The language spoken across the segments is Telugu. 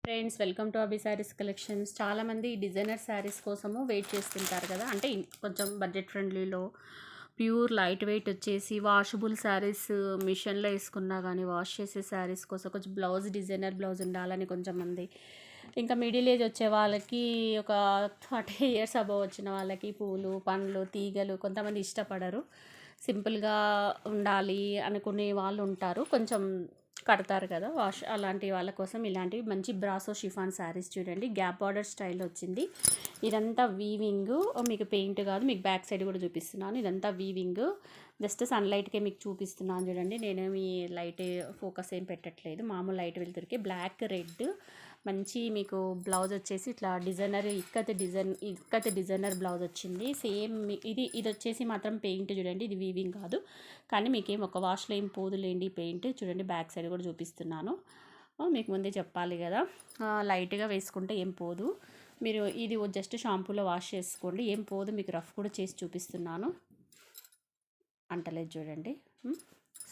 Friends, welcome to Abhi saris collections. చాలామంది డిజైనర్ శారీస్ కోసము వెయిట్ చేస్తుంటారు కదా, అంటే కొంచెం బడ్జెట్ ఫ్రెండ్లీలో ప్యూర్ లైట్ వెయిట్ వచ్చేసి వాషబుల్ శారీస్, మిషన్లో వేసుకున్నా కానీ వాష్ చేసే శారీస్ కోసం కొంచెం డిజైనర్ బ్లౌజ్ ఉండాలని కొంచెంమంది, ఇంకా మిడిల్ ఏజ్ వచ్చే వాళ్ళకి, ఒక 40 ఇయర్స్ అబవ్ వచ్చిన వాళ్ళకి పూలు పండ్లు తీగలు కొంతమంది ఇష్టపడరు, సింపుల్గా ఉండాలి అనుకునే వాళ్ళు ఉంటారు, కొంచెం కడతారు కదా అలాంటి వాళ్ళ కోసం ఇలాంటివి మంచి బ్రాసో షిఫాన్ శారీస్ చూడండి. గ్యాప్ బార్డర్ స్టైల్ వచ్చింది. ఇదంతా వీవింగ్, మీకు పెయింట్ కాదు, మీకు బ్యాక్ సైడ్ కూడా చూపిస్తున్నాను. ఇదంతా వీవింగ్, జస్ట్ సన్లైట్కే మీకు చూపిస్తున్నాను చూడండి. నేనేమి లైట్ ఫోకస్ ఏం పెట్టట్లేదు, మామూలు లైట్ వెళ్తురికి. బ్లాక్ రెడ్ మంచి మీకు బ్లౌజ్ వచ్చేసి ఇట్లా డిజైనర్ ఇక్కత్ డిజైనర్ బ్లౌజ్ వచ్చింది. సేమ్ ఇది వచ్చేసి మాత్రం పెయింట్ చూడండి, ఇది వీవింగ్ కాదు, కానీ మీకేం ఒక వాష్లో ఏం పోదులేండి పెయింట్. చూడండి బ్యాక్ సైడ్ కూడా చూపిస్తున్నాను, మీకు ముందే చెప్పాలి కదా, లైట్గా వేసుకుంటే ఏం పోదు. మీరు ఇది జస్ట్ షాంపూలో వాష్ చేసుకోండి, ఏం పోదు. మీకు రఫ్ కూడా చేసి చూపిస్తున్నాను, అంటలేదు చూడండి.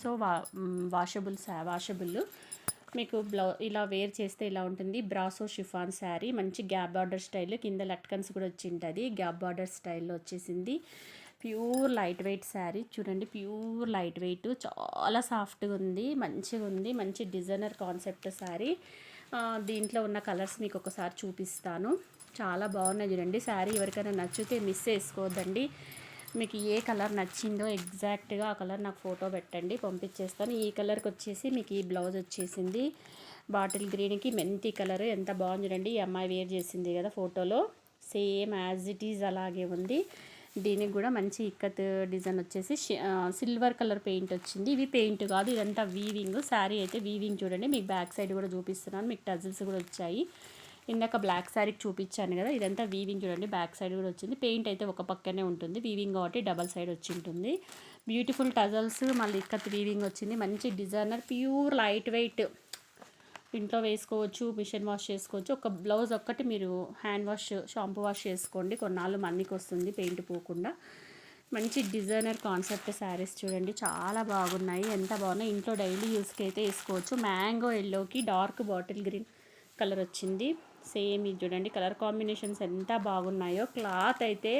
సో వాషబుల్ మీకు ఇలా వేర్ చేస్తే ఇలా ఉంటుంది. బ్రాసో షిఫాన్ శారీ, మంచి గ్యాప్ బార్డర్ స్టైల్, కింద లట్కన్స్ కూడా వచ్చి ఉంటుంది, గ్యాప్ బార్డర్ స్టైల్లో వచ్చేసింది. ప్యూర్ లైట్ వెయిట్ శారీ చూడండి, ప్యూర్ లైట్ వెయిట్, చాలా సాఫ్ట్గా ఉంది, మంచిగా ఉంది. మంచి డిజైనర్ కాన్సెప్ట్ శారీ. దీంట్లో ఉన్న కలర్స్ మీకు ఒకసారి చూపిస్తాను, చాలా బాగున్నాయి చూడండి. శారీ ఎవరికైనా నచ్చితే మిస్ చేసుకోవద్దండి. మీకు ఏ కలర్ నచ్చిందో ఎగ్జాక్ట్గా ఆ కలర్ నాకు ఫోటో పెట్టండి, పంపించేస్తాను. ఈ కలర్కి వచ్చేసి మీకు ఈ బ్లౌజ్ వచ్చేసింది బాటిల్ గ్రీన్కి మెంతి కలర్, ఎంత బాగుంది చూడండి. ఈ అమ్మాయి వేర్ చేసింది కదా ఫోటోలో, సేమ్ యాజ్ ఇట్ ఈజ్ అలాగే ఉంది. దీనికి కూడా మంచి ఇక్కత్ డిజైన్ వచ్చేసి సిల్వర్ కలర్ పెయింట్ వచ్చింది. ఇవి పెయింట్ కాదు, ఇదంతా వీవింగ్. శారీ అయితే వీవింగ్ చూడండి, మీకు బ్యాక్ సైడ్ కూడా చూపిస్తున్నాను. మీకు టజిల్స్ కూడా వచ్చాయి. ఇందాక బ్లాక్ శారీకి చూపించాను కదా, ఇదంతా వీవింగ్ చూడండి, బ్యాక్ సైడ్ కూడా వచ్చింది. పెయింట్ అయితే ఒక పక్కనే ఉంటుంది, వీవింగ్ కాబట్టి డబల్ సైడ్ వచ్చి ఉంటుంది. బ్యూటిఫుల్ టజల్స్, మళ్ళీ ఇక్కత్ వీవింగ్ వచ్చింది. మంచి డిజైనర్, ప్యూర్ లైట్ వెయిట్, ఇంట్లో వేసుకోవచ్చు, మిషన్ వాష్ చేసుకోవచ్చు. ఒక బ్లౌజ్ ఒక్కటి మీరు హ్యాండ్ వాష్ షాంపూ వాష్ చేసుకోండి, కొన్నాళ్ళు మన్నికి వస్తుంది పెయింట్ పోకుండా. మంచి డిజైనర్ కాన్సెప్ట్ శారీస్ చూడండి, చాలా బాగున్నాయి, ఎంత బాగున్నాయి. ఇంట్లో డైలీ యూస్కి అయితే వేసుకోవచ్చు. మ్యాంగో ఎల్లోకి డార్క్ బాటిల్ గ్రీన్ కలర్ వచ్చింది. సేమ్ ఇది చూడండి, కలర్ కాంబినేషన్స్ ఎంత బాగున్నాయో. క్లాత్ అయితే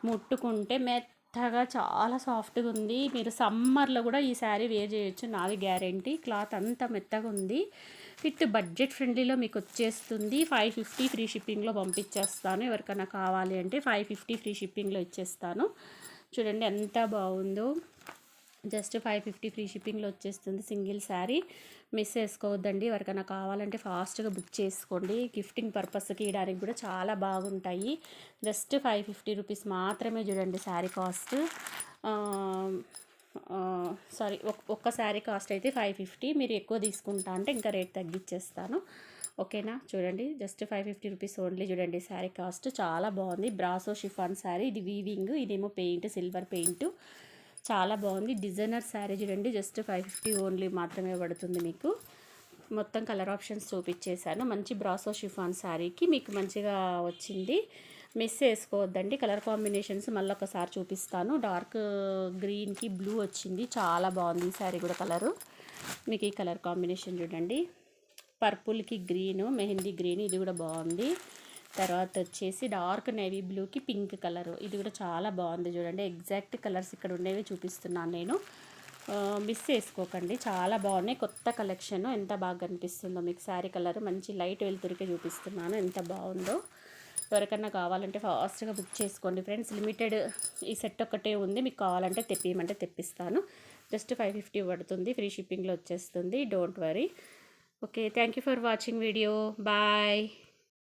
ముట్టుకుంటే మెత్తగా చాలా సాఫ్ట్గా ఉంది. మీరు సమ్మర్లో కూడా ఈ శారీ వేర్ చేయొచ్చు, నాది గ్యారెంటీ. క్లాత్ అంత మెత్తగా ఉంది. విత్ బడ్జెట్ ఫ్రెండ్లీలో మీకు వచ్చేస్తుంది. 550 ఫ్రీ షిప్పింగ్లో పంపించేస్తాను. ఎవరికైనా కావాలి అంటే 550 ఫ్రీ షిప్పింగ్లో ఇచ్చేస్తాను. చూడండి ఎంత బాగుందో, జస్ట్ 550 ఫ్రీ షిప్పింగ్లో వచ్చేస్తుంది సింగిల్ శారీ. మిస్ చేసుకోవద్దండి. ఎవరికైనా కావాలంటే ఫాస్ట్గా బుక్ చేసుకోండి, గిఫ్టింగ్ పర్పస్కి ఇవ్వడానికి కూడా చాలా బాగుంటాయి. జస్ట్ 550 రూపీస్ మాత్రమే చూడండి శారీ కాస్ట్. సారీ, ఒక్క శారీ కాస్ట్ అయితే 550. మీరు ఎక్కువ తీసుకుంటా అంటే ఇంకా రేట్ తగ్గించేస్తాను, ఓకేనా. చూడండి జస్ట్ 550 రూపీస్ ఓన్లీ. చూడండి శారీ కాస్ట్ చాలా బాగుంది. బ్రాసో షిఫాన్ శారీ, ఇది వీవింగ్, ఇదేమో పెయింట్, సిల్వర్ పెయింట్, చాలా బాగుంది. డిజైనర్ శారీ చూడండి, జస్ట్ 550 ఓన్లీ మాత్రమే పడుతుంది మీకు. మొత్తం కలర్ ఆప్షన్స్ చూపించేశాను. మంచి బ్రాసో షిఫాన్ శారీకి మీకు మంచిగా వచ్చింది, మిస్ చేసుకోవద్దండి. కలర్ కాంబినేషన్స్ మళ్ళీ ఒకసారి చూపిస్తాను. డార్క్ గ్రీన్కి బ్లూ వచ్చింది, చాలా బాగుంది ఈ శారీ కూడా కలరు. మీకు ఈ కలర్ కాంబినేషన్ చూడండి, పర్పుల్కి గ్రీను, మెహందీ గ్రీన్, ఇది కూడా బాగుంది. తర్వాత వచ్చేసి డార్క్ నేవీ బ్లూకి పింక్ కలరు, ఇది కూడా చాలా బాగుంది చూడండి. ఎగ్జాక్ట్ కలర్స్ ఇక్కడ ఉండేవి చూపిస్తున్నాను నేను, మిస్ చేసుకోకండి. చాలా బాగున్నాయి, కొత్త కలెక్షన్. ఎంత బాగా కనిపిస్తుందో మీకు శారీ కలర్, మంచి లైట్ వెలుతురికే చూపిస్తున్నాను, ఎంత బాగుందో. ఎవరికన్నా కావాలంటే ఫాస్ట్గా బుక్ చేసుకోండి ఫ్రెండ్స్. లిమిటెడ్ ఈ సెట్ ఒక్కటే ఉంది, మీకు కావాలంటే తెప్పియమంటే తెప్పిస్తాను. జస్ట్ 550 పడుతుంది, ఫ్రీ షిప్పింగ్లో వచ్చేస్తుంది, don't worry. Okay, thank you for watching video, bye.